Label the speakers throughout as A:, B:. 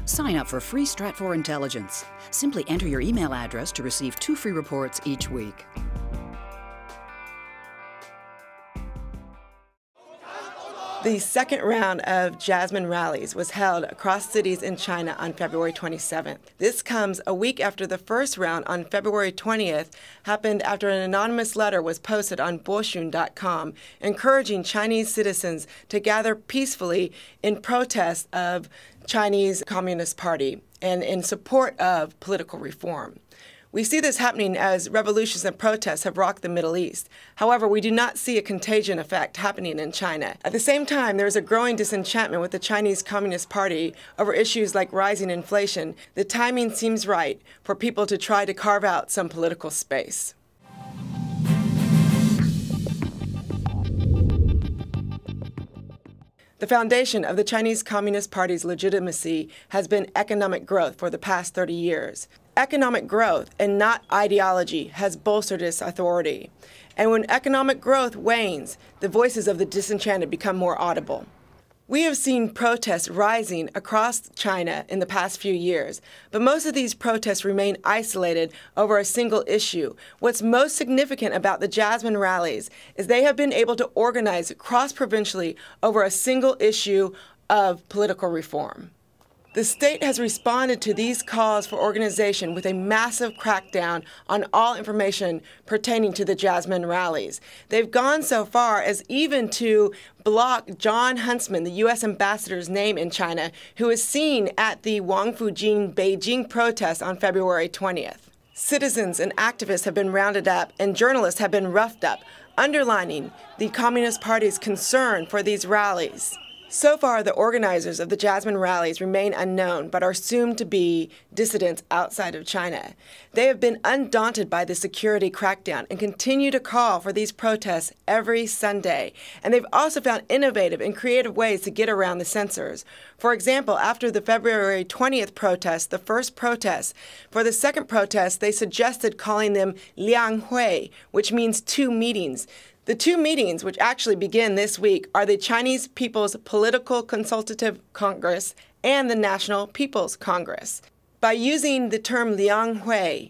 A: Sign up for free Stratfor Intelligence. Simply enter your email address to receive 2 free reports each week.
B: The second round of Jasmine Rallies was held across cities in China on February 27th. This comes a week after the first round on February 20th happened after an anonymous letter was posted on Boxun.com encouraging Chinese citizens to gather peacefully in protest of Chinese Communist Party and in support of political reform. We see this happening as revolutions and protests have rocked the Middle East. However, we do not see a contagion effect happening in China. At the same time, there is a growing disenchantment with the Chinese Communist Party over issues like rising inflation. The timing seems right for people to try to carve out some political space. The foundation of the Chinese Communist Party's legitimacy has been economic growth for the past 30 years. Economic growth and not ideology has bolstered its authority. And when economic growth wanes, the voices of the disenchanted become more audible. We have seen protests rising across China in the past few years, but most of these protests remain isolated over a single issue. What's most significant about the Jasmine Rallies is they have been able to organize cross-provincially over a single issue of political reform. The state has responded to these calls for organization with a massive crackdown on all information pertaining to the Jasmine Rallies. They've gone so far as even to block John Huntsman, the U.S. ambassador's name in China, who is seen at the Wang Fujin Beijing protest on February 20th. Citizens and activists have been rounded up and journalists have been roughed up, underlining the Communist Party's concern for these rallies. So far, the organizers of the Jasmine Rallies remain unknown, but are assumed to be dissidents outside of China. They have been undaunted by the security crackdown and continue to call for these protests every Sunday. And they've also found innovative and creative ways to get around the censors. For example, after the February 20th protest, the first protest, for the second protest, they suggested calling them Liang Hui, which means 2 meetings. The 2 meetings, which actually begin this week, are the Chinese People's Political Consultative Congress and the National People's Congress. By using the term Liang Hui,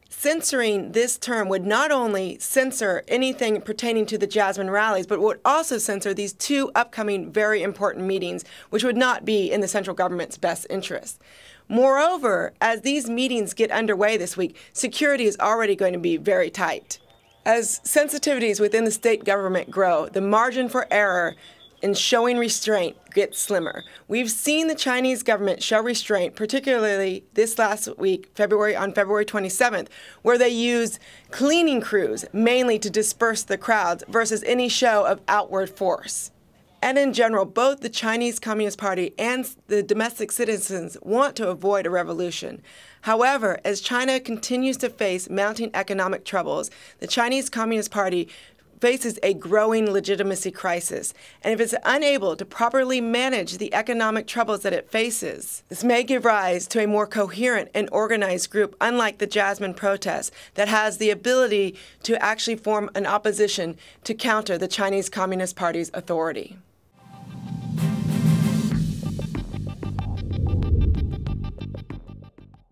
B: censoring this term would not only censor anything pertaining to the Jasmine Rallies, but would also censor these 2 upcoming very important meetings, which would not be in the central government's best interest. Moreover, as these meetings get underway this week, security is already going to be very tight. As sensitivities within the state government grow, the margin for error in showing restraint gets slimmer. We've seen the Chinese government show restraint, particularly this last week, on February 27th, where they used cleaning crews mainly to disperse the crowds versus any show of outward force. And in general, both the Chinese Communist Party and the domestic citizens want to avoid a revolution. However, as China continues to face mounting economic troubles, the Chinese Communist Party faces a growing legitimacy crisis. And if it's unable to properly manage the economic troubles that it faces, this may give rise to a more coherent and organized group, unlike the Jasmine protests, that has the ability to actually form an opposition to counter the Chinese Communist Party's authority.